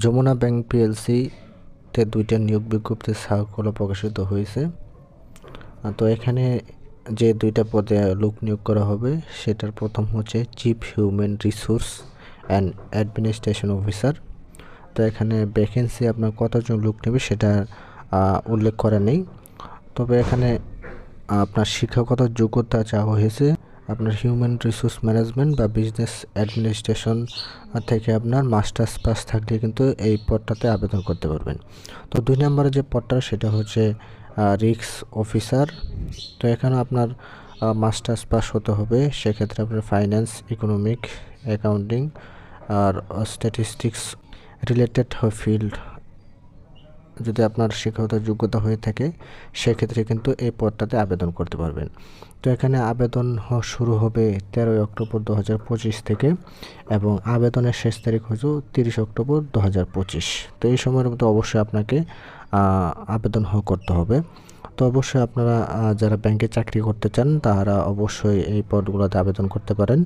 Jamuna bank পিএলসিতে 2টা নিয়োগ বিজ্ঞপ্তির সার্কুলার প্রকাশিত হয়েছে। তো এখানে যে 2টা পদে লোক নিয়োগ করা হবে সেটার প্রথম হচ্ছে chief human resource and administration officer. তো এখানে ভ্যাকেন্সি আপনার কতজন লোক নেবে সেটা উল্লেখ করা নেই, তবে এখানে আপনার শিক্ষাগত যোগ্যতা চাওয়া হয়েছে আপনার হিউম্যান রিসোর্স ম্যানেজমেন্ট বা বিজনেস অ্যাডমিনিস্ট্রেশন থেকে আপনার মাস্টার্স পাস থাকলে কিন্তু এই পদটাতে আবেদন করতে পারবেন। তো 2 নম্বরে যে পদটা সেটা হচ্ছে রিস্ক অফিসার। তো এখানে আপনার মাস্টার্স পাস হতে হবে, সেক্ষেত্রে আপনার ফাইন্যান্স, ইকোনমিক, অ্যাকাউন্টিং আর স্ট্যাটিস্টিক্স রিলেটেড ফিল্ড যদি আপনার শিক্ষাগত যোগ্যতা হয়ে থাকে সেক্ষেত্রে কিন্তু এই পদটাতে আবেদন করতে পারবেন। তো এখানে আবেদন শুরু হবে 13 অক্টোবর 2025 থেকে এবং আবেদনের শেষ তারিখ হচ্ছে 30 অক্টোবর 2025। তো এই সময়ের মধ্যে অবশ্যই আপনাকে আবেদন করতে হবে। তো অবশ্যই আপনারা যারা ব্যাংকে চাকরি করতে চান তারা অবশ্যই এই পদগুলোতে আবেদন করতে পারেন।